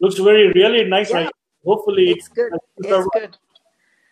looks very really nice, Yeah. right? Hopefully It's good. It's good.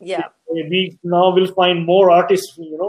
Yeah. We now will find more artists, you know,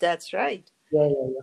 That's right. Yeah.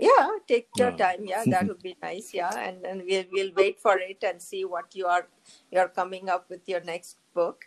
Yeah, take your time. Yeah, that would be nice. Yeah, and then we'll wait for it and see what you're coming up with your next book.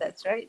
That's right.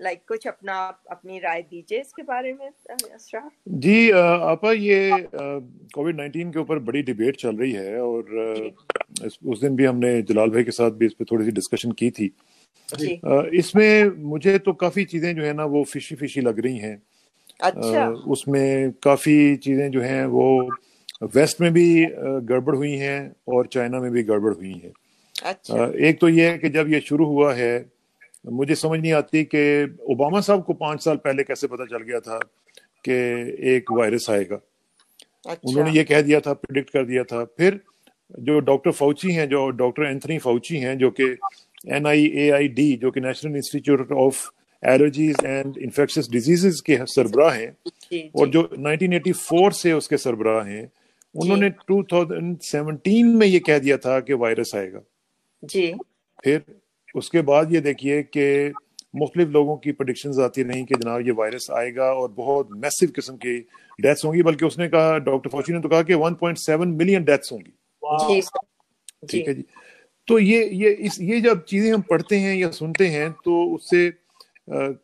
Like کچھ اپنی رائے دیجیے اس کے بارے میں اسرار. جی آپا، یہ COVID-19 کے اوپر بڑی ڈیبیٹ چل رہی ہے، اور اس دن بھی ہم نے جلال بھائی کے ساتھ بھی اس پہ تھوڑی سی ڈسکشن کی تھی. اس میں مجھے تو کافی چیزیں جو ہے نا وہ فشی لگ رہی ہیں. اچھا. اس میں کافی چیزیں جو ہیں وہ ویسٹ میں بھی گڑبڑ ہوئی ہیں اور چائنا میں بھی گڑبڑ ہوئی ہیں. ایک تو یہ ہے کہ جب یہ شروع ہوا ہے مجھے سمجھ نہیں آتی کہ اوباما صاحب کو 5 سال پہلے کیسے پتا چل گیا تھا کہ ایک وائرس آئے گا. انہوں نے یہ کہہ دیا تھا، پریڈکٹ کر دیا تھا. پھر جو ڈاکٹر فاؤچی ہیں، جو ڈاکٹر اینتھنی فاؤچی ہیں، جو کہ NIAID جو کہ national institute of allergies and infectious diseases کے سربراہ ہیں، اور جو 1984 سے اس کے سربراہ ہیں، انہوں نے 2017 میں یہ کہہ دیا تھا کہ وائرس آئے گا. جی. پھر اس کے بعد یہ دیکھیے کہ مختلف لوگوں کی پریڈکشنز آتی رہیں کہ جناب یہ وائرس آئے گا اور بہت میسو قسم کی ڈیتھس ہوں گی. بلکہ اس نے کہا، ڈاکٹر فوچی نے تو کہا کہ 1.7 ملین ڈیتھس ہوں گی. ٹھیک ہے جی. تو یہ جب چیزیں ہم پڑھتے ہیں یا سنتے ہیں تو اس سے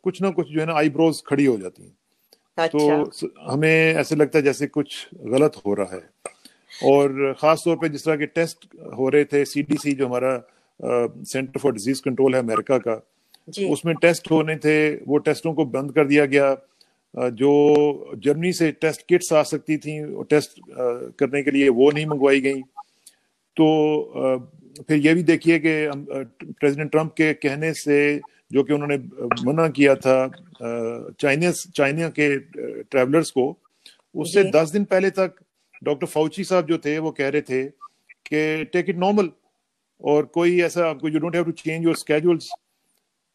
کچھ نہ کچھ جو ہے نا آئی بروز کھڑی ہو جاتی ہیں. تو ہمیں ایسے لگتا ہے جیسے کچھ غلط ہو رہا ہے. اور خاص طور پہ جس طرح کے ٹیسٹ ہو رہے تھے، CDC جو ہمارا سینٹر فار ڈیزیز کنٹرول ہے امریکہ کا، اس میں ٹیسٹ ہونے تھے، وہ ٹیسٹوں کو بند کر دیا گیا. جو جرمنی سے ٹیسٹ کٹس آ سکتی تھیں ٹیسٹ کرنے کے لیے وہ نہیں منگوائی گئیں. تو پھر یہ بھی دیکھیے کہ پریزیڈنٹ ٹرمپ کے کہنے سے، جو کہ انہوں نے منع کیا تھا چائنا کے ٹریولرز کو، اس سے 10 دن پہلے تک ڈاکٹر فاؤچی صاحب جو تھے وہ کہہ رہے تھے کہ ٹیک اٹ نارمل، اور کوئی ایسا آپ کو you don't have to change your schedules.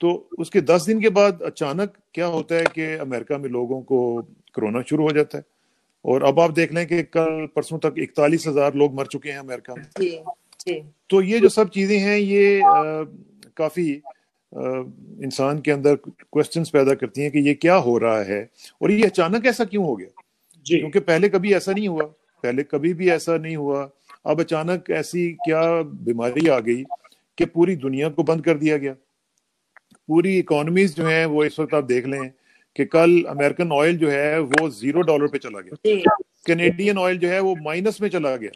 تو اس کے 10 دن کے بعد اچانک کیا ہوتا ہے کہ امریکہ میں لوگوں کو کرونا شروع ہو جاتا ہے. اور اب آپ دیکھ لیں کہ کل پرسوں تک 41,000 لوگ مر چکے ہیں امریکہ میں. تو یہ جو سب چیزیں ہیں یہ کافی انسان کے اندر کوسچنز پیدا کرتی ہیں کہ یہ کیا ہو رہا ہے اور یہ اچانک ایسا کیوں ہو گیا. کیونکہ پہلے کبھی ایسا نہیں ہوا، پہلے کبھی بھی ایسا نہیں ہوا. اب اچانک ایسی کیا بیماری آ گئی کہ پوری دنیا کو بند کر دیا گیا. پوری اکانومیز جو ہیں وہ اس وقت آپ دیکھ لیں کہ کل امریکن آئل جو ہے وہ $0 پہ چلا گیا، کینیڈین آئل جو ہے وہ مائنس میں چلا گیا.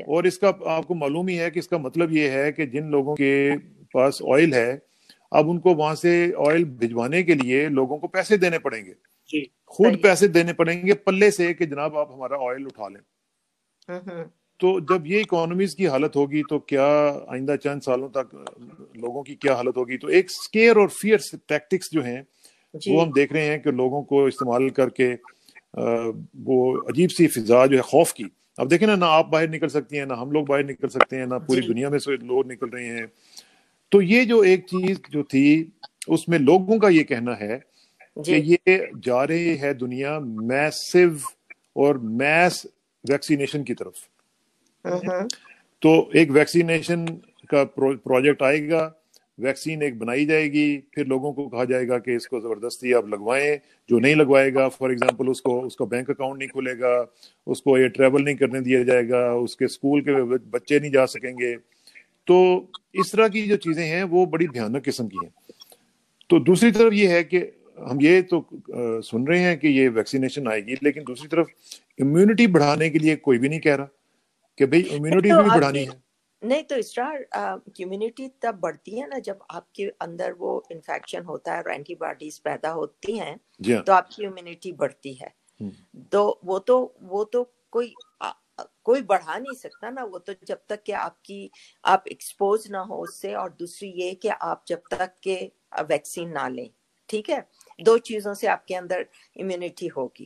اور اس کا آپ کو معلوم ہی ہے کہ اس کا مطلب یہ ہے کہ جن لوگوں کے پاس آئل ہے اب ان کو وہاں سے آئل بھجوانے کے لیے لوگوں کو پیسے دینے پڑیں گے، خود پیسے دینے پڑیں گے پلے سے کہ جناب آپ ہمارا آئل اٹھا لیں. تو جب یہ اکانومیز کی حالت ہوگی تو کیا آئندہ چند سالوں تک لوگوں کی کیا حالت ہوگی. تو ایک سکیئر اور فیئر ٹیکٹکس جو ہیں وہ ہم دیکھ رہے ہیں کہ لوگوں کو استعمال کر کے وہ عجیب سی فضا جو ہے خوف کی. اب دیکھیں نا آپ باہر نکل سکتی ہیں، نہ ہم لوگ باہر نکل سکتے ہیں، نہ پوری دنیا میں سے لوگ نکل رہے ہیں. تو یہ جو ایک چیز جو تھی اس میں لوگوں کا یہ کہنا ہے کہ یہ جا رہی ہے دنیا میسو اور میس ویکسینیشن کی طرف. تو ایک ویکسینیشن کا پروجیکٹ آئے گا، ویکسین ایک بنائی جائے گی، پھر لوگوں کو کہا جائے گا کہ اس کو زبردستی آپ لگوائیں. جو نہیں لگوائے گا فار ایگزامپل اس کا بینک اکاؤنٹ نہیں کھلے گا، اس کو یہ ٹریول نہیں کرنے دیا جائے گا، اس کے اسکول کے بچے نہیں جا سکیں گے. تو اس طرح کی جو چیزیں ہیں وہ بڑی بھیانک قسم کی ہیں. تو دوسری طرف یہ ہے کہ ہم یہ تو سن رہے ہیں کہ یہ ویکسینیشن آئے گی، لیکن دوسری طرف امیونٹی بڑھانے کے لیے کوئی بھی نہیں کہہ رہا کہ بھئی امیونٹی بھی بڑھانی ہے. نہیں تو اسٹار امیونٹی تب بڑھتی ہے نا جب آپ کے اندر وہ انفیکشن ہوتا ہے اور اینٹی باڈیز پیدا ہوتی ہیں تو آپ کی امیونٹی بڑھتی ہے. تو وہ تو کوئی بڑھا نہیں سکتا نا، وہ تو جب تک کہ آپ ایکسپوز نہ ہو اس سے، اور دوسری یہ کہ آپ جب تک کہ ویکسین نہ لیں. ٹھیک ہے، 2 چیزوں سے آپ کے اندر امیونٹی ہوگی.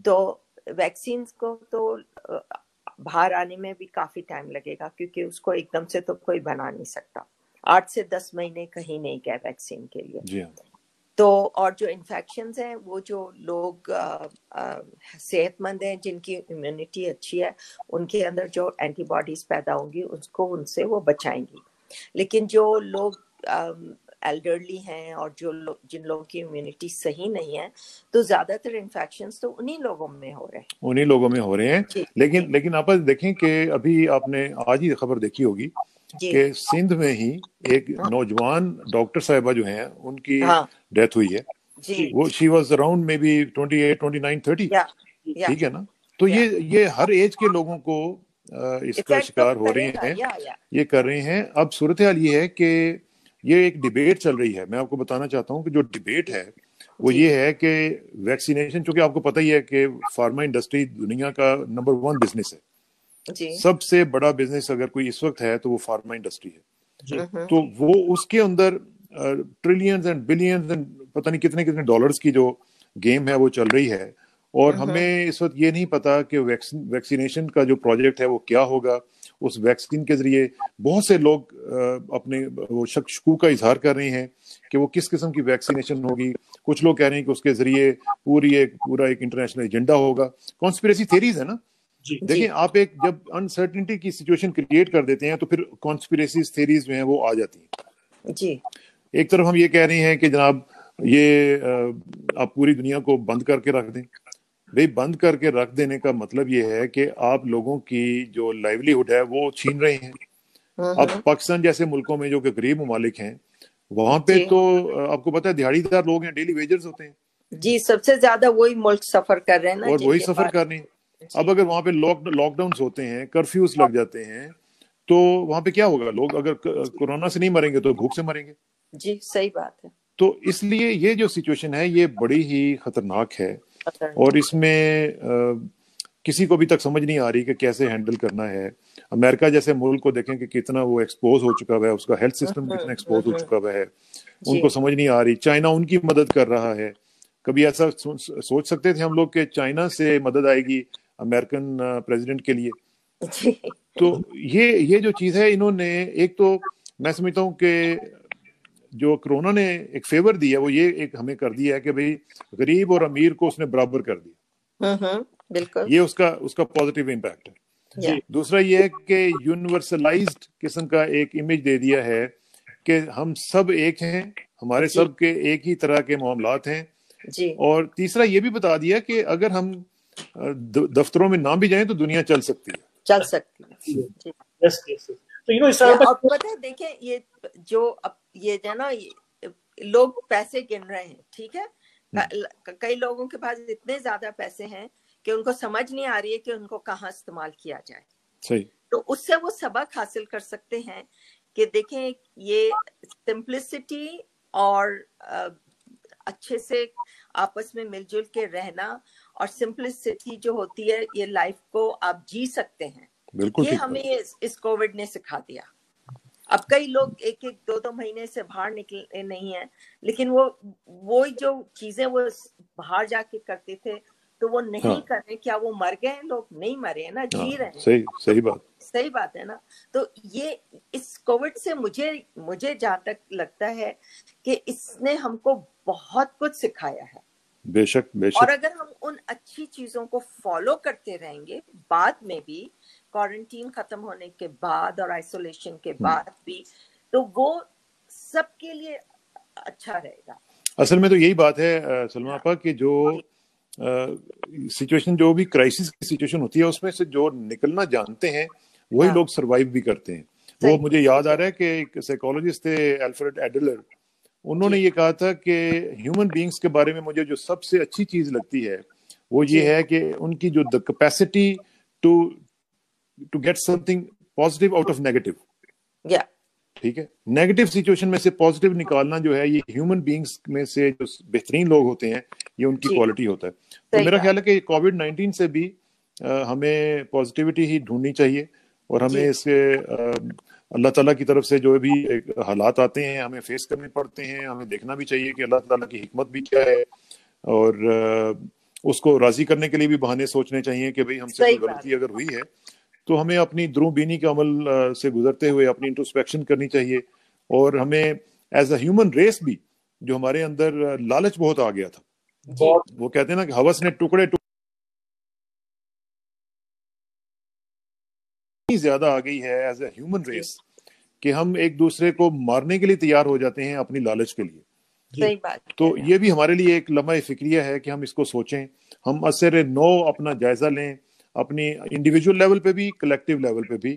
تو ویکسینز کو تو باہر آنے میں بھی کافی ٹائم لگے گا، کیونکہ اس کو ایک دم سے تو کوئی بنا نہیں سکتا. 8 سے 10 مہینے کہیں نہیں گئے ویکسین کے لیے. تو اور جو انفیکشنز ہیں وہ جو لوگ صحت مند ہیں جن کی امیونٹی اچھی ہے ان کے اندر جو اینٹی باڈیز پیدا ہوں گی ان سے وہ بچائیں گی. لیکن جو لوگ ایلڈرلی ہیں اور جن لوگوں کی امیونٹی صحیح نہیں ہے تو زیادہ تر انفیکشنز تو انہی لوگوں میں ہو رہے ہیں. لیکن آپ دیکھیں کہ ابھی آپ نے آج ہی خبر دیکھی ہوگی کہ سندھ میں ہی ایک نوجوان ڈاکٹر صاحبہ جو ہیں ان کی ڈیتھ ہوئی ہے. وہ she was around maybe 28, 29, 30. ٹھیک ہے نا. تو یہ ہر ایج کے لوگوں کو اس کا شکار ہو رہے ہیں, یہ کر رہے ہیں. اب صورتحال یہ ہے کہ یہ ایک ڈبیٹ چل رہی ہے. میں آپ کو بتانا چاہتا ہوں کہ جو ڈبیٹ ہے وہ یہ ہے کہ ویکسینیشن, چونکہ آپ کو پتہ ہی ہے کہ فارما انڈسٹری دنیا کا نمبر 1 بزنس ہے. سب سے بڑا بزنس اگر کوئی اس وقت ہے تو وہ فارما انڈسٹری ہے. تو وہ اس کے اندر ٹریلینز اینڈ بلینز اینڈ پتہ نہیں کتنے کتنے ڈالرز کی جو گیم ہے وہ چل رہی ہے. اور ہمیں اس وقت یہ نہیں پتا کہ ویکسینیشن کا جو پروجیکٹ ہے وہ کیا ہوگا. اس ویکسین کے ذریعے بہت سے لوگ اپنے وہ شکوک کا اظہار کر رہے ہیں کہ وہ کس قسم کی ویکسینیشن ہوگی. کچھ لوگ کہہ رہے ہیں کہ اس کے ذریعے پورا ایک انٹرنیشنل ایجنڈا ہوگا. کانسپریسی تھیریز ہے نا. دیکھیں آپ ایک جب انسرٹنٹی کی سچویشن کریٹ کر دیتے ہیں تو پھر کانسپریسی تھیریز جو ہیں وہ آ جاتی ہیں. ایک طرف ہم یہ کہہ رہے ہیں کہ جناب یہ آپ پوری دنیا کو بند کر کے رکھ دیں. بھائی بند کر کے رکھ دینے کا مطلب یہ ہے کہ آپ لوگوں کی جو لائیولیہڈ ہے وہ چھین رہے ہیں. اب پاکستان جیسے ملکوں میں جو کہ غریب ممالک ہیں وہاں پہ تو آپ کو پتا ہے دیہڑی دار لوگ ہیں, ڈیلی ویجرز ہوتے ہیں. جی سب سے زیادہ وہی ملک سفر کر رہے ہیں نا, اور وہی سفر کر رہے ہیں. اب اگر وہاں پہ لاک ڈاؤنز ہوتے ہیں, کرفیوز لگ جاتے ہیں, تو وہاں پہ کیا ہوگا؟ لوگ اگر کورونا سے نہیں مریں گے تو بھوک سے مریں گے. جی صحیح بات ہے. تو اس لیے یہ جو سچویشن ہے یہ بڑی ہی خطرناک ہے, اور اس میں کسی کو بھی تک سمجھ نہیں آ رہی کہ کیسے ہینڈل کرنا ہے. امریکہ جیسے ملک کو دیکھیں کہ کتنا وہ ایکسپوز ہو چکا ہے, اس کا ہیلتھ سسٹم کتنا ایکسپوز ہو چکا ہے, ان کو سمجھ نہیں آ رہی. چائنا ان کی مدد کر رہا ہے. کبھی ایسا سوچ سکتے تھے ہم لوگ کہ چائنا سے مدد آئے گی امریکن پریزیڈنٹ کے لیے؟ تو یہ جو چیز ہے, انہوں نے ایک تو میں سمجھتا ہوں کہ جو کرونا نے ایک فیور دیا وہ یہ ایک ہمیں کر دیا ہے کہ بھئی غریب اور امیر کو اس نے برابر کر دیا. بالکل یہ اس کا پازیٹیو امپیکٹ ہے. دوسرا یہ ہے کہ یونیورسلائزڈ قسم کا ایک امیج دے دیا ہے کہ ہم سب ایک ہیں, ہمارے سب کے ایک ہی طرح کے معاملات ہیں. اور تیسرا یہ بھی بتا دیا کہ اگر ہم دفتروں میں نہ بھی جائیں تو دنیا چل سکتی ہے. اور پتہ ہے دیکھیں یہ جو ہے نا لوگ پیسے گن رہے ہیں, ٹھیک ہے, کئی لوگوں کے پاس اتنے زیادہ پیسے ہیں کہ ان کو سمجھ نہیں آ رہی ہے کہ ان کو کہاں استعمال کیا جائے. صحیح. تو اس سے وہ سبق حاصل کر سکتے ہیں کہ دیکھیں یہ سمپلسٹی اور اچھے سے آپس میں مل جل کے رہنا اور سمپلسٹی جو ہوتی ہے یہ لائف کو آپ جی سکتے ہیں. یہ ہمیں اس کووڈ نے سکھا دیا. اب کئی لوگ 1-2 مہینے سے باہر نکلے نہیں ہیں, لیکن وہ جو چیزیں وہ باہر جا کے کرتے تھے تو وہ نہیں کر رہے. کیا وہ مر گئے؟ لوگ نہیں مرے ہیں نا, جی رہے ہیں. صحیح بات ہے نا. تو یہ اس کووڈ سے مجھے جہاں تک لگتا ہے کہ اس نے ہم کو بہت کچھ سکھایا ہے. بے شک. اور اگر ہم ان اچھی چیزوں کو فالو کرتے رہیں گے بعد میں بھی, کوارنٹین ختم ہونے کے بعد اور آئسولیشن کے بعد بھی, تو وہ سب کے لیے اچھا رہے گا. اصل میں تو یہی بات ہے سلمیٰ آپا کہ جو سچویشن, جو بھی کرائسس کی سچویشن ہوتی ہے اس میں سے جو نکلنا جانتے ہیں وہی لوگ سروائیو بھی کرتے ہیں. وہ مجھے یاد آ رہا ہے کہ ایک سائیکالوجسٹ تھے الفریڈ ایڈلر, انہوں نے یہ کہا تھا کہ ہیومن بینگز کے بارے میں مجھے جو سب سے اچھی چیز لگتی ہے وہ یہ ہے کہ ان کی جو the capacity to get something positive out of negative. ٹھیک ہے, نیگیٹو سچویشن میں سے پازیٹیو نکالنا جو ہے یہ ہیومن بینگز میں سے جو بہترین لوگ ہوتے ہیں یہ ان کی کوالٹی ہوتا ہے. تو میرا خیال ہے کہ کووڈ-19 سے بھی ہمیں پازیٹیوٹی ہی ڈھونڈنی چاہیے, اور ہمیں اس کے اللہ تعالیٰ کی طرف سے جو بھی حالات آتے ہیں ہمیں فیس کرنے پڑتے ہیں, ہمیں دیکھنا بھی چاہیے کہ اللہ تعالیٰ کی حکمت بھی کیا ہے, اور اس کو راضی کرنے کے لیے بھی بہانے سوچنے چاہیے کہ بھئی ہم سے کوئی غلطی اگر ہوئی ہے تو ہمیں اپنی دروں بینی کے عمل سے گزرتے ہوئے اپنی انٹروسپیکشن کرنی چاہیے. اور ہمیں ایز اے ہیومن ریس بھی, جو ہمارے اندر لالچ بہت آ گیا تھا, وہ کہتے ہیں نا کہ ہوس نے ٹکڑے زیادہ آ گئی ہے ایز اے ہیومن ریس کہ ہم ایک دوسرے کو مارنے کے لیے تیار ہو جاتے ہیں اپنی لالچ کے لیے. صحیح بات. تو یہ بھی ہمارے لیے ایک لمحہ فکریہ ہے کہ ہم اس کو سوچیں, ہم اثر نو اپنا جائزہ لیں, اپنی انڈیویجول لیول پہ بھی کلیکٹیو لیول پہ بھی,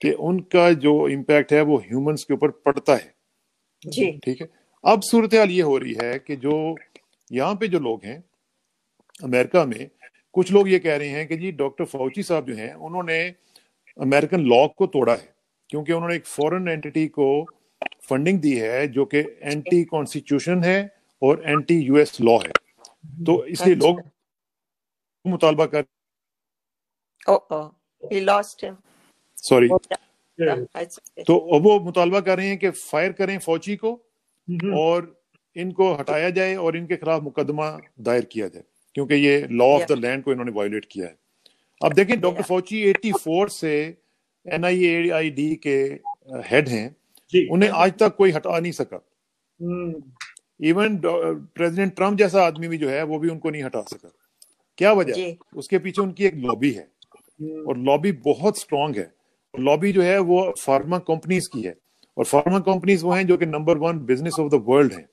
کہ ان کا جو امپیکٹ ہے وہ ہیومنس کے اوپر پڑتا ہے. جی ٹھیک ہے. اب صورتحال یہ ہو رہی ہے کہ جو یہاں پہ جو لوگ ہیں امریکہ میں, کچھ لوگ یہ کہہ رہے ہیں کہ جی ڈاکٹر فاؤچی صاحب جو ہیں انہوں نے امریکن لا کو توڑا ہے, کیونکہ انہوں نے ایک فورن اینٹی کو فنڈنگ دی ہے جو کہ اینٹی کانسٹیٹیوشن ہے اور اینٹی یو ایس لا ہے. تو اس لیے لوگ مطالبہ کر سوری تو وہ مطالبہ کر رہے ہیں کہ فائر کریں فوجی کو اور ان کو ہٹایا جائے اور ان کے خلاف مقدمہ دائر کیا جائے, کیونکہ یہ لا آف دا لینڈ کو انہوں نے وائلیٹ کیا ہے. اب دیکھیں ڈاکٹر فوچی 84 سے NIAID کے ہیڈ ہیں, انہیں آج تک کوئی ہٹا نہیں سکا. ایون پریزیڈنٹ ٹرمپ جیسا آدمی بھی جو ہے وہ بھی ان کو نہیں ہٹا سکا. کیا وجہ؟ اس کے پیچھے ان کی ایک لابی ہے, اور لابی بہت اسٹرانگ ہے. لابی جو ہے وہ فارما کمپنیز کی ہے, اور فارما کمپنیز وہ ہیں جو کہ number 1 business of the world ہیں.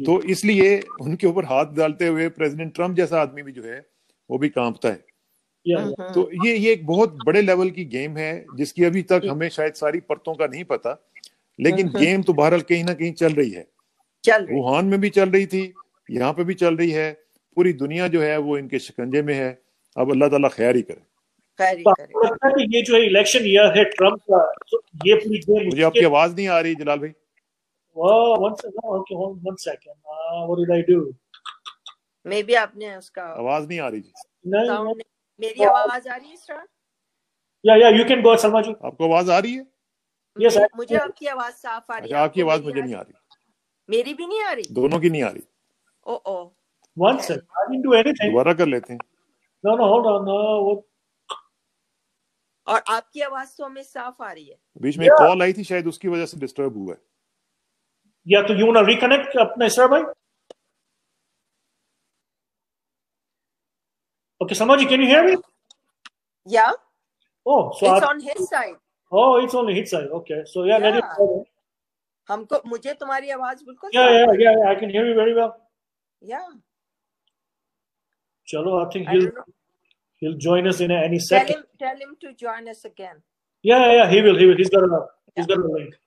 تو اس لیے ان کے اوپر ہاتھ ڈالتے ہوئے پریزیڈنٹ ٹرمپ جیسا آدمی بھی جو ہے وہ بھی کانپتا ہے. تو یہ ایک بہت بڑے لیول کی گیم ہے جس کی ابھی تک ہمیں شاید ساری پرتوں کا نہیں پتا, لیکن گیم تو بہرحال کہیں نہ کہیں چل رہی ہے. ووہان میں بھی چل رہی تھی, یہاں پہ بھی چل رہی ہے. پوری دنیا جو ہے وہ ان کے شکنجے میں ہے. اب اللہ تعالیٰ خیر ہی کرے. یہ جو الیکشن ایئر ہے ٹرمپ کا, یہ پوری گیم. مجھے آپ کی آواز نہیں آ رہی جلال بھائی. Maybe آپ نے اس کا آواز نہیں آ رہی. میری آواز آ رہی ہے سر؟ یا یو کین گو سلما جی. آپ کو آواز آ رہی ہے؟ مجھے آپ کی آواز صاف آ رہی ہے. آپ کی آواز مجھے نہیں آ رہی. میری بھی نہیں آ رہی. دونوں کی نہیں آ رہی. One second. I didn't do anything. دوبارہ کر لیتے ہیں. No, hold on. No. اور آپ کی آواز تو ہمیں صاف آ رہی ہے. بیچ میں ایک کال آئی تھی, شاید اس کی وجہ سے ڈسٹرب ہوا ہے. یا تو یو نا ریکنیکٹ اپنا اسرا بھائی. Okay, Samaji, can you hear me? Yeah. Oh, so it's on his side. Oh, it's on his side. Okay, so yeah, let it go. ہم کو مجھے تمہاری آواز بالکل. Yeah, I can hear you very well. Yeah. Chalo, I think he'll join us in any second. Tell him to join us again. Yeah, he will. He's got a link.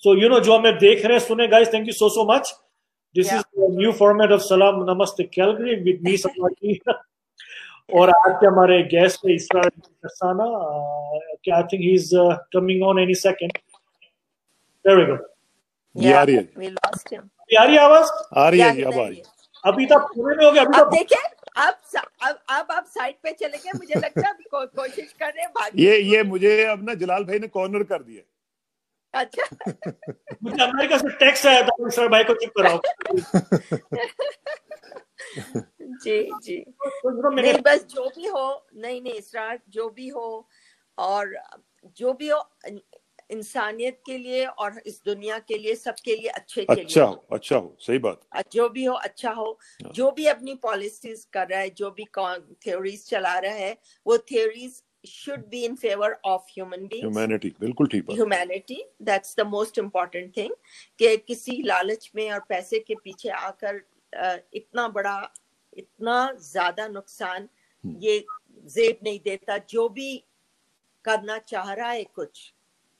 So جو ہمیں دیکھ رہے ہیں سنے guys, thank you so much. This is the new format of Salam Namaste Calgary with me Samaji. اور آج کے ہمارے گیسٹ ہے اسرار افسانہ. I think he's coming on any second. There we go. آ رہی ہے. We lost him. آ رہی ہے آواز؟ آ رہی ہے, اب آ رہی ہے. ابھی تک پورے میں ہو گیا. اب دیکھیں اب آپ سائڈ پہ چلے گئے. مجھے لگتا ہے کوشش کر رہے ہیں بھاگنے. یہ مجھے اب نا جلال بھائی نے کارنر کر دیا. اچھا, مجھے امریکہ سے ٹیکسٹ آیا تھا اسرار بھائی کو چپ کراؤ. جی نہیں, بس جو بھی ہو, نہیں اسرار, جو بھی ہو اور جو بھی ہو انسانیت کے لیے اور اس دنیا کے لیے سب کے لیے اچھا ہو. صحیح بات. جو بھی ہو اچھا ہو. جو بھی اپنی پالیسیز کر رہا ہے, جو بھی تھیوریز چلا رہا ہے, وہ theories should be in favor of human beings. Humanity, بالکل ٹھیک بات. Humanity, that's the most important thing. کہ کسی لالچ میں اور پیسے کے پیچھے آ کر اتنا زیادہ نقصان یہ زیب نہیں دیتا. جو بھی کرنا چاہ رہا ہے کچھ,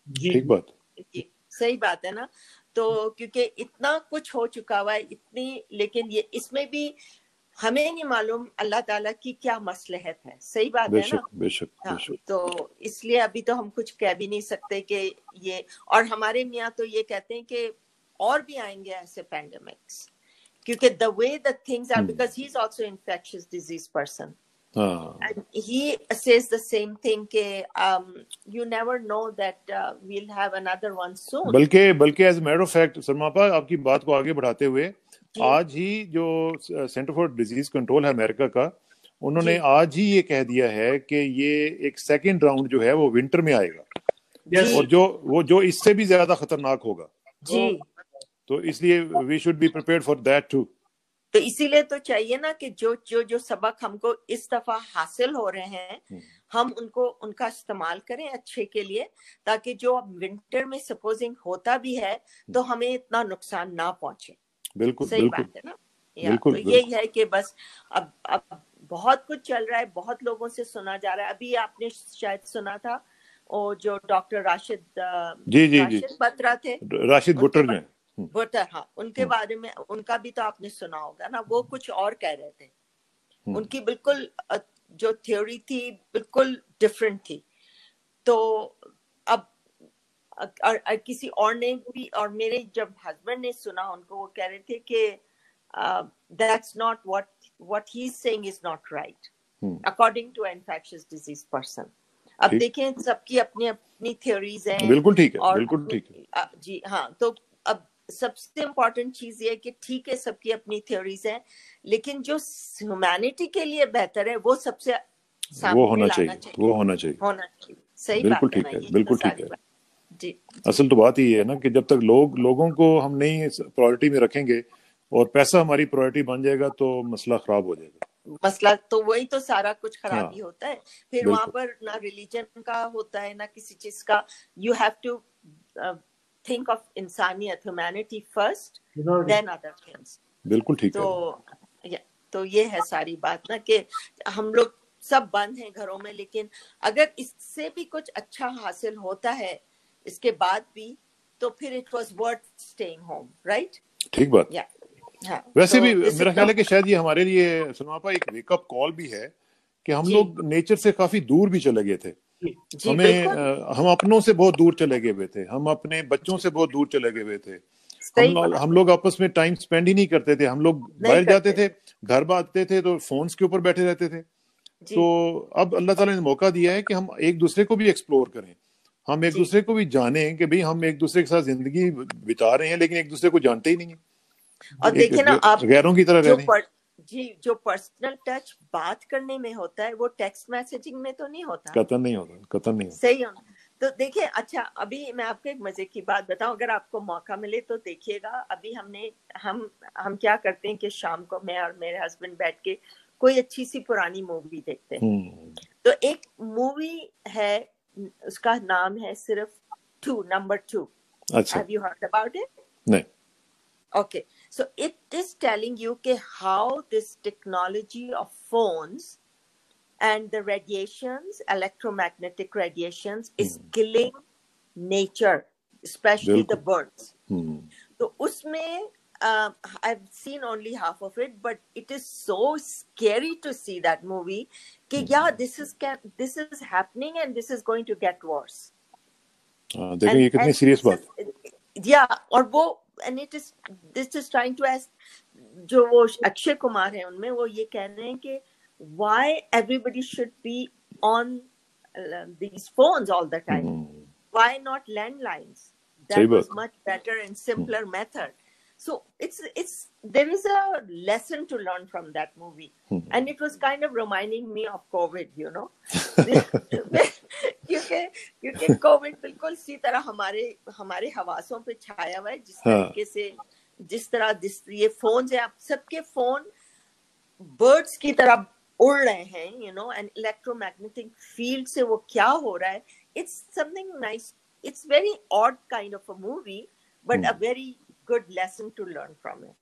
ٹھیک بات, صحیح بات ہے نا. تو کیونکہ اتنا کچھ ہو چکا ہوا ہے لیکن یہ اس میں بھی ہمیں نہیں معلوم اللہ تعالیٰ کی کیا مصلحت ہے. صحیح بات ہے نا. بے شک. تو اس لیے ابھی تو ہم کچھ کہہ بھی نہیں سکتے کہ یہ, اور ہمارے میاں تو یہ کہتے ہیں کہ اور بھی آئیں گے ایسے پینڈیمکس, کیونکہ the way the things are, because he is also infectious disease person. And he says the same thing کہ you never know that we'll have another one soon. بلکہ as a matter of fact سرماپا, آپ کی بات کو آگے بڑھاتے ہوئے, آج ہی جو سینٹر فار ڈیزیز کنٹرول ہے امریکہ کا, انہوں نے آج ہی یہ کہہ دیا ہے کہ یہ ایک سیکنڈ راؤنڈ جو ہے وہ ونٹر میں آئے گا, اور جو اس سے بھی زیادہ خطرناک ہوگا. تو اس لیے we should be prepared for that too. تو اسی لیے تو چاہیے نا کہ جو سبق ہم کو اس دفعہ حاصل ہو رہے ہیں, ہم ان کا استعمال کریں اچھے کے لیے, تاکہ جو ونٹر میں سپوزنگ ہوتا بھی ہے تو ہمیں اتنا نقصان نہ پہنچے. بالکل صحیح بات ہے نا. تو یہی ہے کہ بس اب بہت کچھ چل رہا ہے, بہت لوگوں سے سنا جا رہا ہے. ابھی آپ نے شاید سنا تھا وہ جو ڈاکٹر راشد بترا تھے, راشد بٹر جو بٹر, ہاں, ان کے بارے میں ان کا بھی تو آپ نے سنا ہوگا نا, وہ کچھ اور کہہ رہے تھے, ان کی بالکل جو تھیوری تھی بالکل ڈفرینٹ تھی. تو اب کسی اور نے بھی, اور میرے جب ہسبینڈ نے سنا ان کو, وہ کہہ رہے تھے کہ that's not what he's saying is not right according to an infectious disease person. اب دیکھیں سب کی اپنی اپنی تھیوریز ہیں. بالکل ٹھیک ہے, بالکل ٹھیک ہے جی ہاں. تو اب سب سے امپورٹنٹ چیز یہ ہے کہ ٹھیک ہے سب کی اپنی تھیوریز ہیں, لیکن جو ہیومینٹی کے لیے بہتر ہے وہ سب سے وہ ہونا چاہیے. صحیح بالکل بات ہے ٹھیک نا, ہے, بالکل ٹھیک ہے. جی اصل تو بات یہ ہے نا کہ جب تک لوگوں کو ہم نہیں پرائورٹی میں رکھیں گے اور پیسہ ہماری پرائورٹی بن جائے گا تو مسئلہ خراب ہو جائے گا. مسئلہ تو وہی تو سارا کچھ خرابی ہوتا ہے. پھر وہاں پر نہ ریلیجن کا ہوتا ہے نہ کسی چیز کا. You have to think of انسانیت, humanity first, then other things. بالکل ٹھیک ہے. تو یہ ہے ساری بات نا کہ ہم لوگ سب بند ہیں گھروں میں, لیکن اگر اس سے بھی کچھ اچھا حاصل ہوتا ہے اس کے بعد بھی, تو پھر it was worth staying home, right. ٹھیک بات. ویسے بھی میرا خیال ہے کہ شاید یہ ہمارے لیے سنواپا ایک ویک اپ کال بھی ہے کہ ہم لوگ نیچر سے کافی دور بھی چلے گئے تھے. ہم اپنوں سے بہت دور چلے گئے ہوئے تھے, ہم اپنے بچوں سے بہت دور چلے گئے ہوئے تھے. ہم لوگ آپس میں ٹائم سپینڈ ہی نہیں کرتے تھے. ہم لوگ باہر جاتے تھے, گھر آتے تھے تو فونس کے اوپر بیٹھے رہتے تھے. تو اب اللہ تعالیٰ نے موقع دیا ہے کہ ہم ایک دوسرے کو بھی ایکسپلور کریں, ہم ایک دوسرے کو بھی جانیں کہ بھئی ہم ایک دوسرے کے ساتھ زندگی بتا رہے ہیں لیکن ایک دوسرے کو جانتے ہی نہیں ہیں. اور دیکھیں نا آپ, غیروں کی طرح رہ رہے ہیں. جی, جو پرسنل ٹچ بات کرنے میں ہوتا ہے وہ ٹیکسٹ میسجنگ میں تو نہیں ہوتا. قطعاً نہیں ہوتا. صحیح ہے. تو دیکھیں, اچھا ابھی میں آپ کو ایک مزے کی بات بتاؤں, اگر آپ کو موقع ملے تو دیکھیے گا. ابھی ہم کیا کرتے ہیں کہ شام کو میں اور میرے ہسبینڈ بیٹھ کے کوئی اچھی سی پرانی مووی دیکھتے ہیں. تو ایک مووی ہے, اس کا نام ہے صرف نمبر 2. اچھا, Have you heard about it? نہیں. Okay, so it is telling you how this technology of phones and the radiations, electromagnetic radiations, is killing nature, especially the birds. So usme I've seen only half of it, but it is so scary to see that movie کہ this is happening and this is going to get worse. دیکھیں یہ کتنی serious بات. اور وہ and this is trying to ask, جو وہ اکشے کمار ہیں ان میں, وہ یہ کہہ رہے ہیں کہ why everybody should be on these phones all the time. Why not landlines? That was much better and simpler method. So there is a lesson to learn from that movie, and it was kind of reminding me of COVID, you know. کیونکہ Covid بالکل اسی طرح ہمارے حواسوں پہ چھایا ہوا ہے, جس طریقے سے جس طرح یہ فونز ہیں, آپ سب کے فون برڈس کی طرح اڑ رہے ہیں, you know, and electromagnetic field سے وہ کیا ہو رہا ہے. It's something nice, it's very odd kind of a movie, but a very good lesson to learn from it.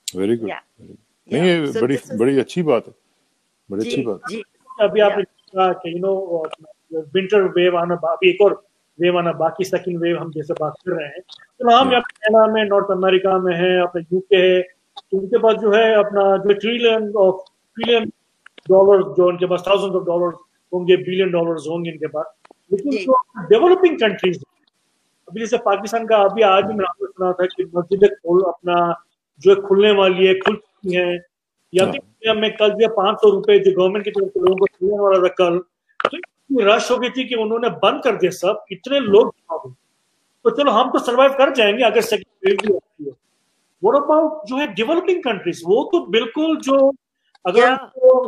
Very good. نہیں یہ بڑی اچھی بات ہے, بڑی اچھی بات. جی ابھی آپ نے کہا کہ یو نو ونٹر ویو آنا, ابھی ایک اور ویو آنا باقی, سیکنڈ ویو ہم جیسے بات کر رہے ہیں. تو ہم کینیڈا میں, نارتھ امریکہ میں ہیں, اپنے یو کے ہے, تو ان کے پاس جو ہے اپنا جو ٹریلین ڈالر, جو ان کے پاس $1000 ہوں گے, $1 بلین ہوں گے ان کے پاس. لیکن جو ڈیولپنگ کنٹریز, ابھی جیسے پاکستان کا, ابھی آج بھی میں نے سنا تھا کہ مسجدیں اپنا جو کھلنے والی ہے کھل چکی ہیں, یا میں کل جو $500 جو گورنمنٹ کی طرف سے لوگوں کو کھلنے والا تھا کل, تو اتنی رش ہو گئی تھی کہ انہوں نے بند کر دیا سب, اتنے لوگ. تو چلو ہم تو سروائیو کر جائیں گے اگر سیکنڈ ویو بھی ہوتی ہے. واٹ اباؤٹ جو ہے ڈیولپنگ کنٹریز, وہ تو بالکل جو اگر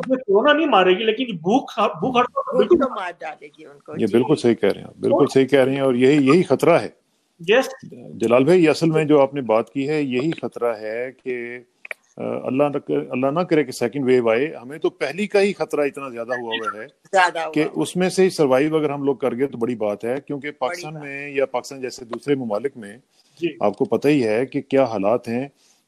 کورونا نہیں مارے گی لیکن بھوک ہڑتال بالکل مار ڈالے گی ان کو. یہ بالکل صحیح کہہ رہے ہیں, بالکل صحیح کہہ رہے ہیں, اور یہی خطرہ ہے. جلال بھائی, اصل میں جو آپ نے بات کی ہے یہی خطرہ ہے کہ اللہ نہ کرے کہ سیکنڈ ویو آئے. ہمیں تو پہلی کا ہی خطرہ اتنا زیادہ ہوا ہوا ہے کہ اس میں سے سروائیو اگر ہم لوگ کر گئے تو بڑی بات ہے. کیونکہ پاکستان میں یا پاکستان جیسے دوسرے ممالک میں آپ کو پتہ ہی ہے کہ کیا حالات ہیں.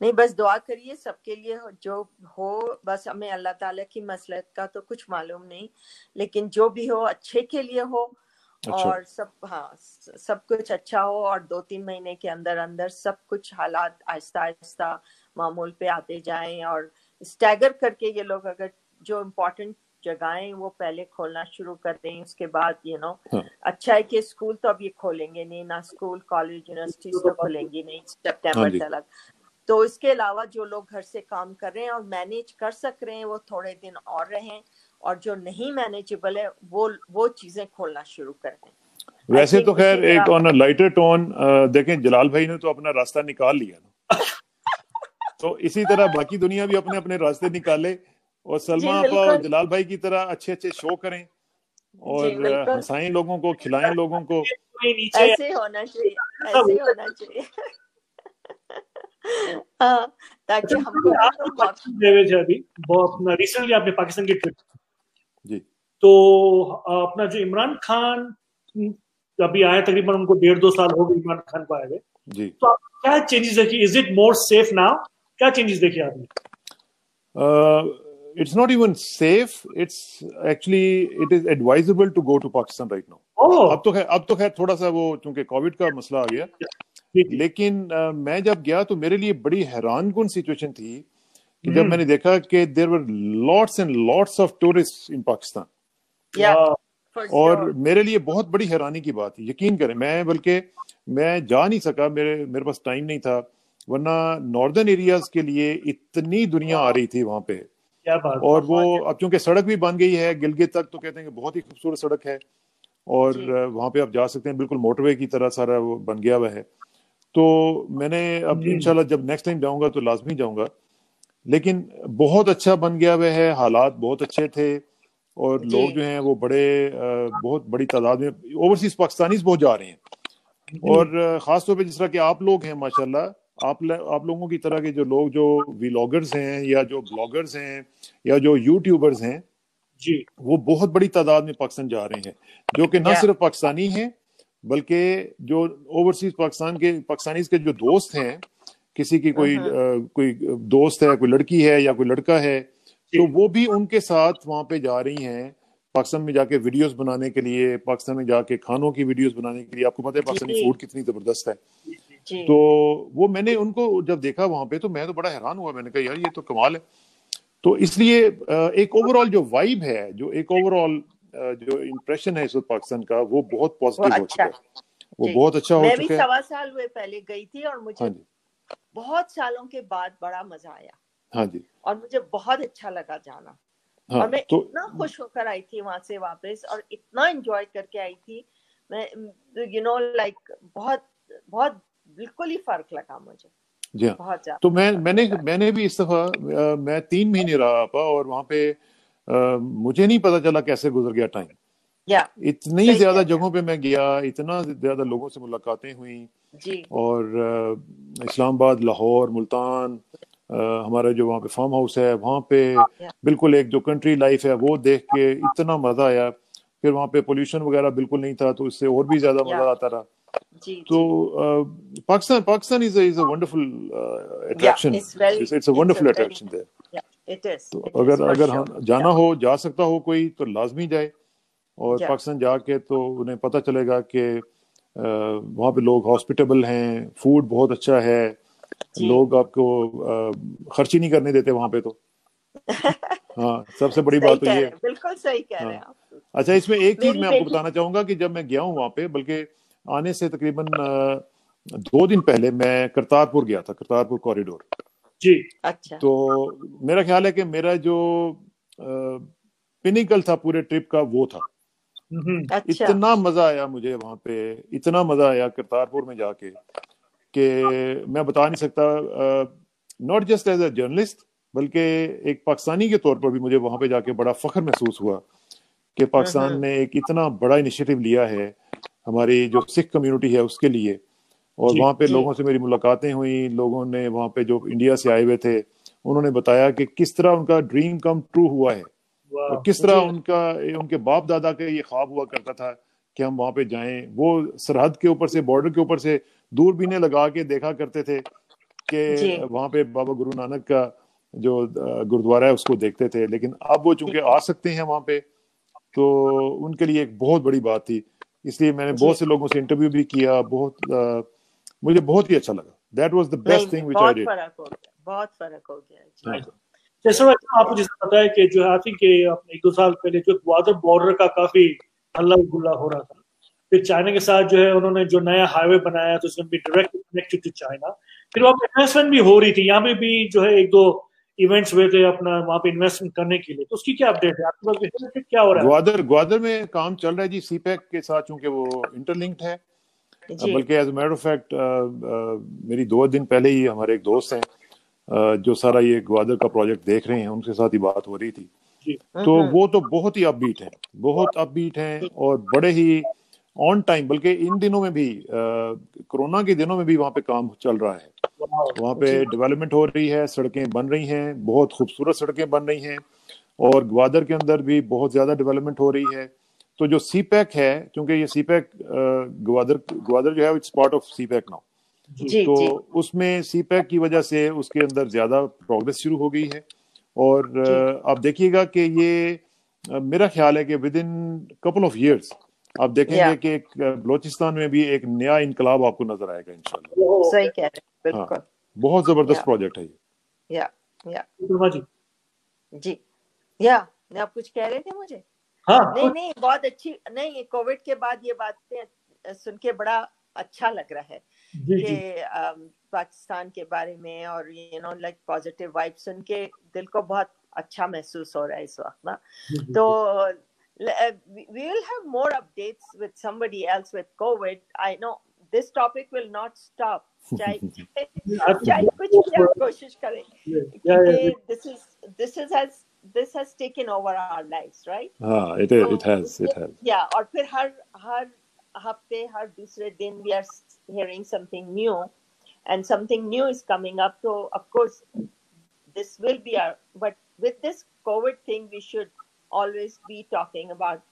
نہیں بس دعا کریے سب کے لیے جو ہو، بس ہمیں اللہ تعالیٰ کی مصلحت کا تو کچھ معلوم نہیں، لیکن جو بھی ہو اچھے کے لیے ہو، اور سب کچھ اچھا ہو، اور 2-3 مہینے کے اندر اندر سب کچھ حالات آہستہ آہستہ معمول پہ آتے جائیں، اور اسٹیگر کر کے یہ لوگ اگر جو امپورٹنٹ جگہیں وہ پہلے کھولنا شروع کر دیں، اس کے بعد اچھا ہے کہ اسکول تو اب یہ کھولیں گے نہیں، نہ اسکول کالج یونیورسٹیز تو کھولیں گی نہیں سپٹمبر تک، تو اس کے علاوہ جو لوگ گھر سے کام کر رہے ہیں اور مینیج کر سک رہے ہیں وہ تھوڑے دن اور رہیں، اور جو نہیں مینیجبل ہے وہ چیزیں کھولنا شروع کر دیں. ویسے تو خیر ایک آن لائٹر ٹون دیکھیں جلال بھائی نے تو اپنا راستہ نکال لیا نا، تو اسی طرح باقی دنیا بھی اپنے اپنے راستے نکالے، اور سلمہ آپا اور جلال بھائی کی طرح اچھے اچھے شو کریں اور ہنسائیں لوگوں کو، کھلائیں لوگوں کو. ایسے ہونا چاہیے، ایسے ہونا چاہیے تاکہ ہم کو ریسنٹلی آپ نے پاکستان کی ٹرپ جی، تو اپنا جو عمران خان ابھی آئے تقریباً ان کو 1.5-2 سال ہو گئے عمران خان کو آئے ہوئے جی، تو آپ کیا چینجز دیکھی؟ Is it more safe now? کیا چینجز دیکھی آپ نے؟ It's not even safe. It's actually it is advisable to go to Pakistan right now. اب تو خیر تھوڑا سا وہ چونکہ کووڈ کا مسئلہ آ گیا، لیکن میں جب گیا تو میرے لیے بڑی حیران کن سچویشن تھی کہ جب میں نے دیکھا کہ there were lots and lots of tourists in Pakistan. اور میرے لیے بہت بڑی حیرانی کی بات، یقین کریں بلکہ میں جا نہیں سکا، میرے پاس ٹائم نہیں تھا، ورنہ ناردرن ایریاز کے لیے اتنی دنیا آ رہی تھی وہاں پہ. اور وہ اب چونکہ سڑک بھی بن گئی ہے گلگت تک، تو کہتے ہیں کہ بہت ہی خوبصورت سڑک ہے، اور وہاں پہ آپ جا سکتے ہیں بالکل موٹر وے کی طرح، سارا وہ بن گیا ہوا ہے. تو میں نے اب انشاءاللہ جب نیکسٹ ٹائم جاؤں گا تو لازمی جاؤں گا. لیکن بہت اچھا بن گیا ہوا ہے، حالات بہت اچھے تھے، اور لوگ جو ہیں وہ بہت بڑی تعداد میں اوورسیز پاکستانیز بہت جا رہے ہیں. اور خاص طور پہ جس طرح کہ آپ لوگ ہیں ماشاءاللہ، آپ لوگوں کی طرح کے جو لوگ جو ویلاگرز ہیں یا جو بلاگرز ہیں یا جو یوٹیوبرز ہیں جی، وہ بہت بڑی تعداد میں پاکستان جا رہے ہیں، جو کہ نہ صرف پاکستانی ہیں بلکہ جو اوورسیز پاکستانیز کے جو دوست ہیں، کسی کی کوئی دوست ہے، کوئی لڑکی ہے یا کوئی لڑکا ہے، تو وہ بھی ان کے ساتھ وہاں پہ جا رہی ہیں پاکستان میں جا کے ویڈیوز بنانے کے لیے، پاکستان میں جا کے کھانوں کی ویڈیوز بنانے کے لیے. آپ کو پتہ ہے پاکستانی فوڈ کتنی زبردست ہے. تو وہ میں نے ان کو جب دیکھا وہاں پہ تو میں تو بڑا حیران ہوا، میں نے کہا یار یہ تو کمال ہے. تو اس لیے ایک اوور آل جو وائب ہے، جو ایک اوور آل جو امپریشن ہے اس وقت پاکستان کا، وہ بہت پازیٹیو ہو چکا ہے، وہ بہت اچھا ہو چکا ہے. میں بھی 1.25 سال ہوئے پہلے گئی تھی، اور مجھے بہت سالوں کے بعد بڑا مزہ آیا. ہاں جی، اور مجھے بہت اچھا لگا جانا، اور میں اتنا خوش ہو کر آئی تھی وہاں سے واپس، اور اتنا انجوائے کر کے آئی تھی میں، لائک بہت بہت بالکل ہی فرق لگا مجھے. جی ہاں، تو میں نے بھی اس دفعہ میں 3 مہینے رہا آپا، اور وہاں پہ مجھے نہیں پتا چلا کیسے گزر گیا ٹائم. اتنی زیادہ جگہوں پہ میں گیا، اتنا زیادہ لوگوں سے ملاقاتیں ہوئیں، اور اسلام آباد، لاہور، ملتان، ہمارا جو وہاں پہ فارم ہاؤس ہے وہاں پہ بالکل ایک جو کنٹری لائف ہے وہ دیکھ کے اتنا مزہ آیا. پھر وہاں پہ پولوشن وغیرہ بالکل نہیں تھا، تو اس سے اور بھی زیادہ مزہ آتا رہا. تو Pakistan is a wonderful attraction. It's a wonderful attraction there. تو اگر جانا ہو، جا سکتا ہو کوئی، تو لازمی جائے، اور پاکستان جا کے تو انہیں پتہ چلے گا کہ وہاں پہ لوگ ہاسپٹیبل ہیں، فوڈ بہت اچھا ہے، لوگ آپ کو خرچی نہیں کرنے دیتے وہاں پہ. تو ہاں، سب سے بڑی بات تو یہ ہے. بالکل صحیح کہہ رہے ہیں آپ. اچھا، اس میں ایک چیز میں آپ کو بتانا چاہوں گا کہ جب میں گیا ہوں وہاں پہ، بلکہ آنے سے تقریباً 2 دن پہلے میں کرتارپور گیا تھا، کرتارپور کوریڈور. جی، اچھا. تو میرا خیال ہے کہ میرا جو پینیکل تھا پورے ٹرپ کا وہ تھا. اتنا مزہ آیا مجھے وہاں پہ، اتنا مزہ آیا کرتارپور میں جا کے کہ میں بتا نہیں سکتا. Not just as a journalist بلکہ ایک پاکستانی کے طور پر بھی مجھے وہاں پہ جا کے بڑا فخر محسوس ہوا کہ پاکستان نے ایک اتنا بڑا انیشیٹو لیا ہے ہماری جو سکھ کمیونٹی ہے اس کے لیے. اور وہاں پہ لوگوں سے میری ملاقاتیں ہوئیں، لوگوں نے وہاں پہ جو انڈیا سے آئے ہوئے تھے انہوں نے بتایا کہ کس طرح ان کا ڈریم کم ٹرو ہوا ہے، اور کس طرح ان کے باپ دادا کا یہ خواب ہوا کرتا تھا کہ ہم وہاں پہ جائیں. وہ سرحد کے اوپر سے، بارڈر کے اوپر سے دوربینیں لگا کے دیکھا کرتے تھے کہ وہاں پہ بابا گرو نانک کا جو گرودوارا ہے اس کو دیکھتے تھے, لیکن اب وہ چونکہ آ سکتے ہیں وہاں پہ تو ان کے لیے ایک بہت بڑی بات تھی. اس لیے میں نے بہت سے لوگوں سے انٹرویو بھی کیا, مجھے بہت ہی اچھا لگا. That was the best thing which I did. بہت فرق ہو گیا. جیسے آپ کو جیسے پتا ہے کہ جو ہے آئی کہ ایک دو سال پہلے جو گوادر بارڈر کا کافی ہلہ گلا ہو رہا تھا, پھر چائنا کے ساتھ جو ہے انہوں نے جو نیا ہائی وے بنایا تو اس میں بھی ڈائریکٹ کنیکٹڈ ٹو چائنا. پھر وہاں پہ انویسٹمنٹ بھی ہو رہی تھی, یہاں پہ بھی جو ہے ایک دو ایونٹس ہوئے تھے اپنا وہاں پہ انویسٹمنٹ کرنے کے لیے, تو اس کی کیا اپڈیٹ ہے آپ کے پاس, کیا ہو رہا ہے؟ گوادر میں کام چل رہا ہے جی, سی پیک کے ساتھ, چونکہ وہ انٹر لنکڈ ہے. بلکہ as a matter of fact میری 2 دن پہلے ہی ہمارے ایک دوست ہیں جو سارا یہ گوادر کا پروجیکٹ دیکھ رہے ہیں, ان کے ساتھ ہی بات ہو رہی تھی. تو وہ تو بہت ہی اپ بیٹ ہیں, بہت اپ بیٹ ہیں اور بڑے ہی آن ٹائم. بلکہ ان دنوں میں بھی, کورونا کے دنوں میں بھی وہاں پہ کام چل رہا ہے. وہاں پہ ڈیولپمنٹ ہو رہی ہے, سڑکیں بن رہی ہیں, بہت خوبصورت سڑکیں بن رہی ہیں, اور گوادر کے اندر بھی بہت زیادہ ڈیولپمنٹ ہو رہی ہے. تو جو سی پیک ہے, کیونکہ یہ سی پیک گوادر جو ہے it's part of CPEC now, تو اس میں سی پیک کی وجہ سے اس کے اندر زیادہ پروگرس شروع ہو گئی ہے. اور آپ دیکھیے گا کہ یہ میرا خیال ہے کہ with in couple of years آپ دیکھیں گے کہ بلوچستان میں بھی ایک نیا انقلاب آپ کو نظر آئے گا انشاءاللہ. صحیح کہہ رہے ہیں, بالکل. بہت زبردست پروجیکٹ ہے یہ. جی آپ کچھ کہہ رہے تھے مجھے؟ نہیں بہت اچھی. نہیں, کووڈ کے بعد یہ باتیں سن کے بڑا اچھا لگ رہا ہے کہ پاکستان کے بارے میں, اور لائک پازیٹیو وائب سن کے دل کو بہت اچھا محسوس ہو رہا ہے اس وقت نا. تو we will have more updates with somebody else with COVID. I know this topic will not stop. چاہے کچھ بھی آپ کوشش کریں, this has taken over our lives, right? It has. Yeah, اور پھر ہر ہفتے, ہر دوسرے دن we are hearing something new, and something new is coming up. So of course this will be our, but with this COVID thing we should always be talking about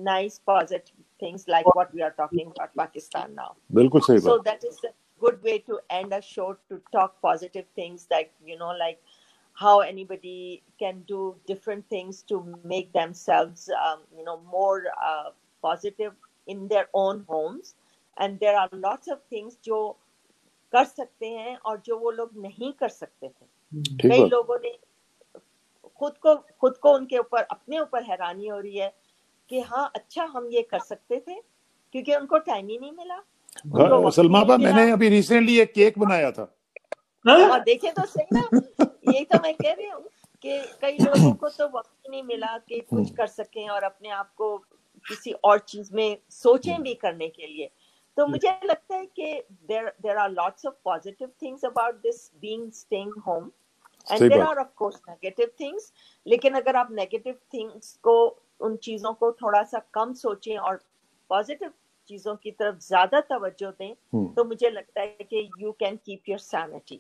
nice positive things like what we are talking about Pakistan now. بالکل صحیح. So that is a good way to end a show, to talk positive things, like like how anybody can do different things to make themselves more positive in their own homes. And there are lots of things جو کر سکتے ہیں اور جو وہ لوگ نہیں کر سکتے تھے. کئی لوگوں نے خود کو ان کے اوپر, اپنے اوپر حیرانی ہو رہی ہے کہ ہاں اچھا ہم یہ کر سکتے تھے, کیونکہ ان کو ٹائم ہی نہیں ملا. سلمیٰ با, میں نے ابھی ریسنٹلی ایک کیک بنایا تھا. دیکھیں تو صحیح نا, یہی تو میں کہہ رہی ہوں کہ کئی لوگوں کو تو وقت ہی نہیں ملا کہ کچھ کر سکیں اور اپنے آپ کو کسی اور چیز میں سوچیں بھی کرنے کے لیے. تو مجھے لگتا ہے کہ there are lots of positive things about this being staying home, and there are of course negative things. لیکن اگر آپ negative things کو, ان چیزوں کو تھوڑا سا کم سوچیں اور positive چیزوں کی طرف زیادہ توجہ دیں, تو مجھے لگتا ہے کہ you can keep your sanity.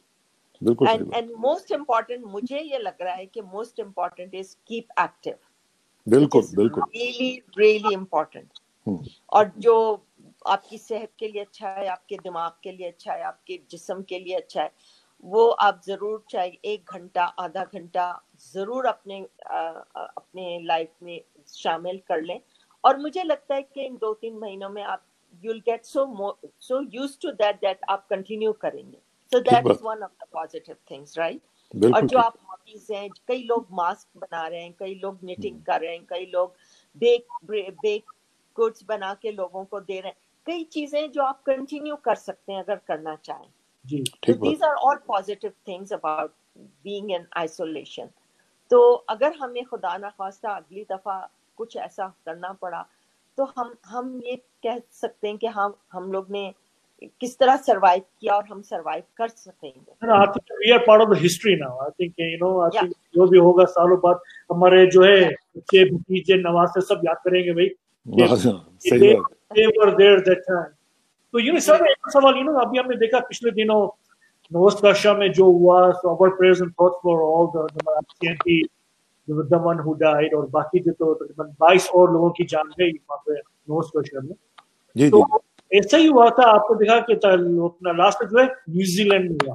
And most important, مجھے یہ لگ رہا ہے کہ most important is keep active. بالکل really really important. اور جو آپ کی صحت کے لیے اچھا ہے, آپ کے دماغ کے لیے اچھا ہے, آپ کے جسم کے لیے اچھا ہے, وہ آپ ضرور چاہے 1 گھنٹہ, آدھا گھنٹہ ضرور اپنے لائف میں شامل کر لیں. اور مجھے لگتا ہے کہ ان 2-3 مہینوں میں آپ you'll get so used to that آپ کنٹینیو کریں گے. So that is one of the positive things, right? اور جو آپ ہابیز ہیں, کئی لوگ ماسک بنا رہے ہیں, کئی لوگ نیٹنگ کر رہے ہیں, کئی لوگ بیک گڈس بنا کے لوگوں کو دے رہے ہیں, کئی چیزیں جو آپ کنٹینیو کر سکتے ہیں اگر کرنا چاہیں. So these are all positive things about being in isolation. تو اگر ہمیں خدا نخواستہ اگلی دفعہ کچھ ایسا کرنا پڑا تو ہم یہ کہہ سکتے ہیں کہ ہم لوگ نے کس طرح سروائیو کیا اور ہم سروائیو کر سکیں گے. We are part of the history now. I think جو بھی ہوگا سالوں بعد ہمارے جو ہے بچے بھتیجے نواسے سب یاد کریں گے بھائی they were there that time. تو سر ایک سوال ابھی ہم نے دیکھا پچھلے دنوں نوسٹ کاشا میں جو ہوا, so our prayers and thoughts for all the the one who died, اور باقی جو تو تقریباً 22 اور لوگوں کی جان گئی وہاں پہ نوسٹ کاشا میں. تو ایسا ہی ہوا تھا, آپ کو دیکھا کہ اپنا لاسٹ جو ہے نیوزی لینڈ میں ہوا,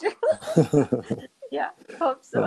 too. Yeah, hope so.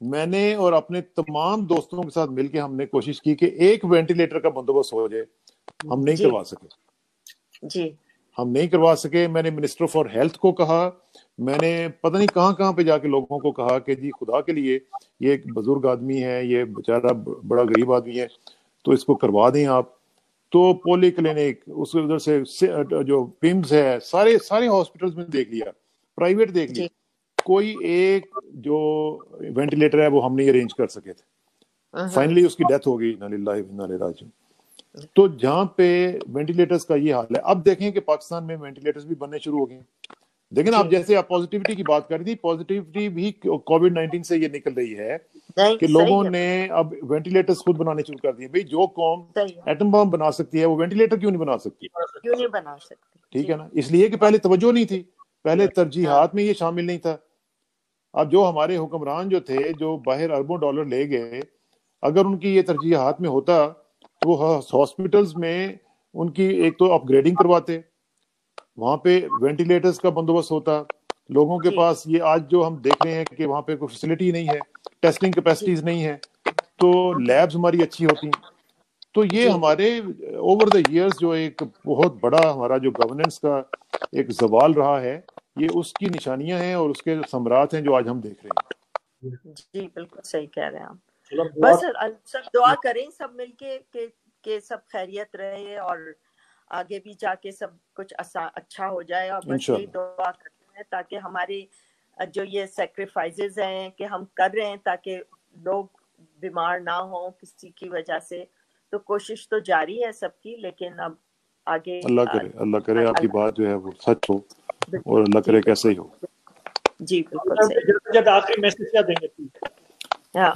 میں نے اور اپنے تمام دوستوں کے ساتھ مل کے ہم نے کوشش کی کہ ایک وینٹیلیٹر کا بندوبست ہو جائے. ہم نہیں کروا سکے. جی ہم نہیں کروا سکے. میں نے منسٹر فار ہیلتھ کو کہا, میں نے پتہ نہیں کہاں کہاں پہ جا کے لوگوں کو کہا کہ جی خدا کے لیے یہ ایک بزرگ آدمی ہے, یہ بیچارہ بڑا غریب آدمی ہے, تو اس کو کروا دیں آپ. تو پولی کلینک, اس ادھر سے جو پمز ہے, سارے ہاسپٹلز میں دیکھ لیا, پرائیویٹ دیکھ لیا, کوئی ایک جو وینٹیلیٹر ہے وہ ہم نہیں ارینج کر سکے تھے. فائنلی اس کی ڈیتھ ہو گئی. انا للہ و انا الیہ راجعون. تو جہاں پہ وینٹیلیٹرز کا یہ حال ہے, اب دیکھیں کہ پاکستان میں وینٹیلیٹرز بھی بننے شروع ہو گئے ہیں. لیکن آپ جیسے آپ پازیٹیوٹی کی بات کر رہی تھی, پازیٹیوٹی بھی کووڈ-19 سے یہ نکل رہی ہے کہ لوگوں نے اب وینٹیلیٹرز خود بنانے شروع کر دیے. بھئی جو قوم ایٹم بم بنا سکتی ہے وہ وینٹیلیٹر کیوں نہیں بنا سکتی؟ ٹھیک ہے نا. اس لیے کہ پہلے توجہ نہیں تھی, پہلے ترجیحات میں یہ شامل نہیں تھا. اب جو ہمارے حکمران جو تھے, جو باہر اربوں ڈالر لے گئے, اگر ان کی یہ ترجیحات میں ہوتا تو وہ ہاسپٹلز میں ان کی ایک تو اپ گریڈنگ کرواتے, وہاں پہ وینٹیلیٹرز کا بندوبست ہوتا. لوگوں کے پاس یہ آج جو ہم دیکھ رہے ہیں کہ وہاں پہ کوئی فیسلٹی نہیں ہے, ٹیسٹنگ کیپیسٹیز نہیں ہے, تو لیبز ہماری اچھی ہوتی. تو یہ ہمارے اوور دا ایئرز جو ایک بہت بڑا ہمارا جو گورننس کا ایک زوال رہا ہے, یہ اس کی نشانیاں ہیں اور اس کے ثمرات ہیں جو آج ہم دیکھ رہے ہیں. جی بالکل صحیح کہہ رہے ہیں آپ. بس سب دعا کریں سب مل کے کہ سب خیریت رہے اور آگے بھی جا کے سب کچھ اچھا ہو جائے. اور بس یہی دعا کرتے ہیں تاکہ ہماری جو یہ سیکریفائسز ہیں کہ ہم کر رہے ہیں تاکہ لوگ بیمار نہ ہوں کسی کی وجہ سے, تو کوشش تو جاری ہے سب کی. لیکن اب آگے اللہ کرے آپ کی بات جو ہے وہ سچ ہو, اور اللہ کرے کیسے ہی ہو. جی بالکل صحیح. آخری میسج کیا دیں گے؟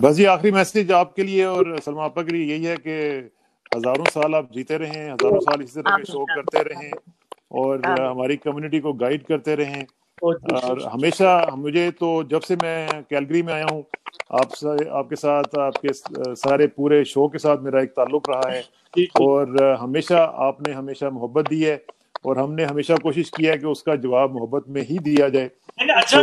بس یہ آخری میسج آپ کے لیے اور سلمہ آپا کے لیے یہی ہے کہ ہزاروں سال آپ جیتے رہیں, ہزاروں سال اسی طرح کے شو کرتے رہیں, اور ہماری کمیونٹی کو گائیڈ کرتے رہیں. اور ہمیشہ مجھے تو جب سے میں کیلگری میں آیا ہوں, آپ کے ساتھ, آپ کے سارے پورے شو کے ساتھ میرا ایک تعلق رہا ہے, اور ہمیشہ آپ نے ہمیشہ محبت دی ہے, اور ہم نے ہمیشہ کوشش کی ہے کہ اس کا جواب محبت میں ہی دیا جائے. اجرک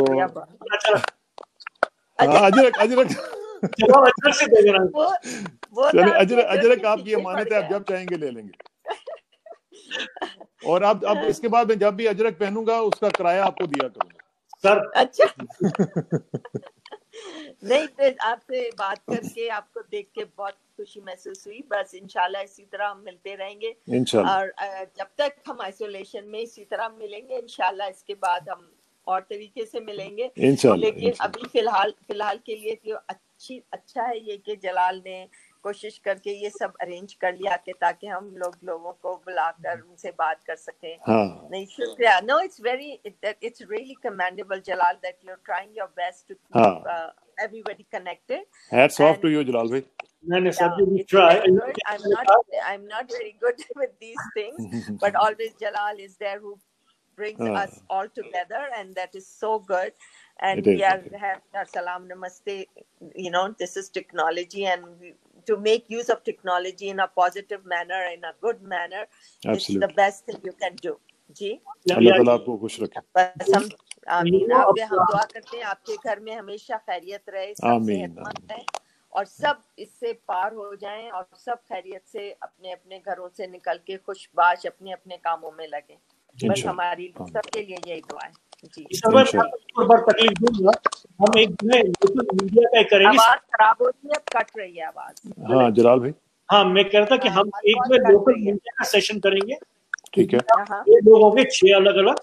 چلے اجرک آپ کی امانت ہے, آپ جب چاہیں گے لے لیں گے. اور اب اس کے بعد میں جب بھی اجرک پہنوں گا اس کا کرایہ آپ کو دیا کروں گا سر. اچھا نہیں, آپ سے بات کر کے آپ کو دیکھ کے بہت خوشی محسوس ہوئی. بس انشاءاللہ اسی طرح ہم ملتے رہیں گے, اور جب تک ہم آئسولیشن میں اسی طرح ملیں گے. انشاءاللہ اس کے بعد ہم اور طریقے سے ملیں گے. لیکن ابھی فی الحال کے لیے جو اچھا ہے یہ کہ جلال نے کوشش کر کے یہ سب ارینج کر لیا کہ تاکہ ہم لوگوں کو بلا کر ان سے بات کر سکیں. نہیں شکریہ. No, it's really commendable, Jalal, that you're trying your best to keep everybody connected. Hats off to you, Jalal bhai. I'm not very good with these things, but always Jalal is there who brings us all together, and that is so good. And we have salam namaste, this is technology, and to make use of technology in a positive manner, in a good manner, it's the best thing you can do. جی اللہ تعالیٰ آپ کو خوش رکھے. بس ہم آمین. آپ کے ہم دعا کرتے ہیں آپ کے گھر میں ہمیشہ خیریت رہے, سب صحت مند رہیں, اور سب اس سے پار ہو جائیں, اور سب خیریت سے اپنے اپنے گھروں سے نکل کے خوش باش اپنے اپنے کاموں میں لگیں. بس ہماری سب کے لیے یہی دعا ہے. جی تکلیف دوں گا, ہم ایک میڈیا کا کریں گے. آواز خراب ہو رہی ہے, کٹ رہی ہے آواز. ہاں جلال بھائی. ہاں میں کہہ رہا تھا کہ ہم ایک لوکل میڈیا کا سیشن کریں گے. ٹھیک ہے, لوگ ہوں گے 6 الگ الگ,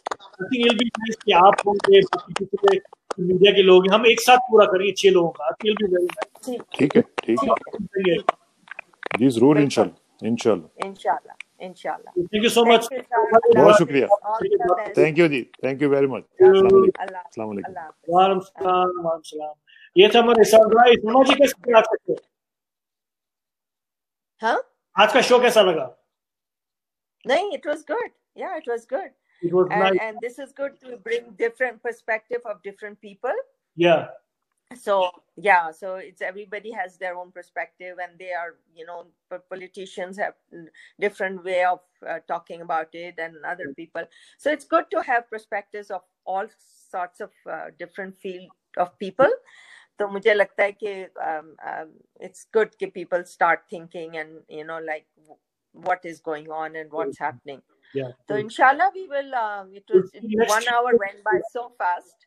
آپ ہوں گے, میڈیا کے لوگ, ہم ایک ساتھ پورا کریں گے 6 لوگوں کا. ٹھیک ہے, ٹھیک ہے جی, ضرور انشاءاللہ. Thank you so much. بہت شکریہ. تھینک یو جی, تھینک یو ویری مچ. السلام علیکم. وعلیکم السلام. یہ تھا ہمارے سماجی کیسے آج کا شو کیسا لگا؟ نہیں, it was good. Yeah, it was good. It was nice. And this is good to bring different perspective of different people. Yeah. So it's everybody has their own perspective, and they are, politicians have different way of talking about it, and other people. So it's good to have perspectives of all sorts of different field of people. تو مجھے لگتا ہے کہ it's good کہ people start thinking and you know like what is going on and what's happening. So inshallah we will it was 1 hour went by so fast.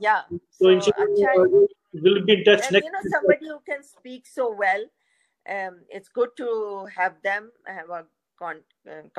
Yeah. So inshallah we'll be in touch and next. You know, somebody who can speak so well, it's good to have them have a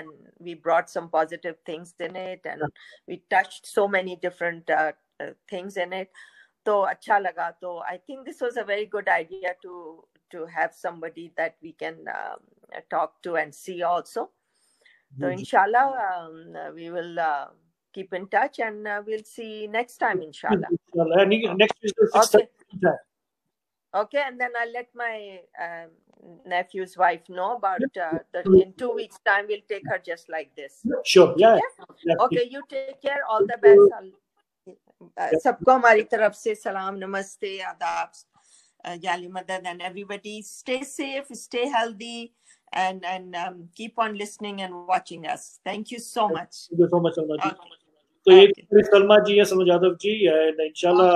and we brought some positive things in it and we touched so many different things in it. تو اچھا لگا. تو I think this was a very good idea to have somebody that we can talk to and see also. So inshallah we will keep in touch and we'll see next time inshallah. Next Tuesday. Okay, and then I'll let my nephew's wife know about in 2 weeks time we'll take her just like this. Sure. Yeah. Okay, you take care. All the best. سب کو ہماری طرف سے سلام, نمستے, آداب, یالی مدد, and everybody stay safe, stay healthy and keep on listening and watching us. Thank you so much. Thank you so much, Salma ji. تو ایک سلما جی ہے, سلما یادو جی, انشاءاللہ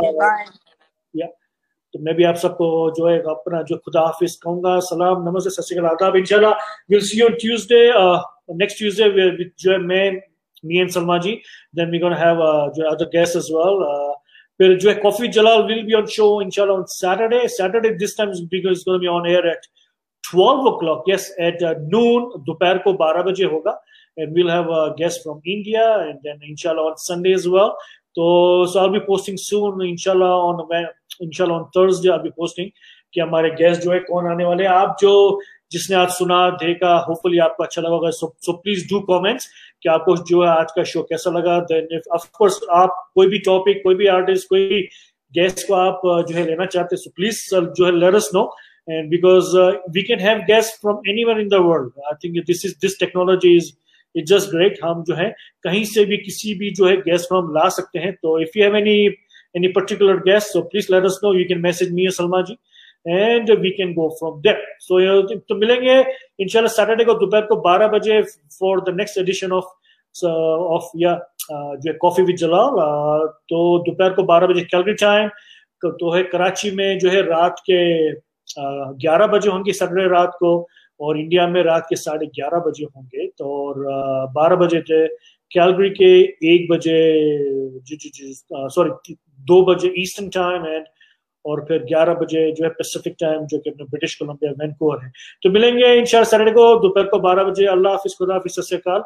تو میں بھی آپ سب کو جو ہے اپنا جو خدا حافظ کہوں گا. سلام, نمستے, ست شری اکال, آداب. انشاءاللہ we'll see you on Tuesday, next Tuesday جو ہے میں me and Salma ji, then we're going to have other guests as well. Pir jo hai Coffee Jalal will be on show inshallah on Saturday this time because it's going to be on air at 12 o'clock. Yes, at noon, dopahr ko 12 baje hoga, and we'll have a guest from India, and then inshallah on Sunday as well. So I'll be posting soon inshallah on Thursday I'll be posting کہ ہمارے guest جو ہے کون آنے والے ہیں. آپ جو جس نے آج سنا دیکھا, ہوپ فلی آپ کو اچھا لگا ہوگا. سو پلیز ڈو کامنٹس کہ آپ کو جو ہے آج کا شو کیسا لگا. دین آف کورس آپ کوئی بھی ٹاپک, کوئی بھی آرٹسٹ, کوئی بھی گیسٹ کو آپ جو ہے لینا چاہتے ہیں, سو پلیز جو ہے let us know, and because we can have guest from anywhere in the world. I think this technology is it's just great. ہم جو ہے کہیں سے بھی کسی بھی جو ہے گیسٹ کو ہم لا سکتے ہیں. تو if you have any particular guest, so please let us know. You can message me or Salma ji and we can go from there. So to milenge inshallah Saturday ko dopahr ko 12 baje for the next edition of jo Coffee with Jalal. To dopahr ko 12 baje Calgary time, to hai Karachi mein jo hai raat ke 11 baje honge Saturday raat ko, اور India میں رات کے 11:30 بجے ہوں گے. تو اور 12 بجے تھے کیلگری کے 1 بجے سوری 2 بجے ایسٹرن ٹائم, اینڈ اور پھر 11 بجے جو ہے پیسیفک ٹائم جو کہ برٹش کولمبیا وینکوور ہے. تو ملیں گے انشاءاللہ سیٹرڈے کو دوپہر کو 12 بجے. اللہ حافظ, خدا حافظ, ست شری اکال.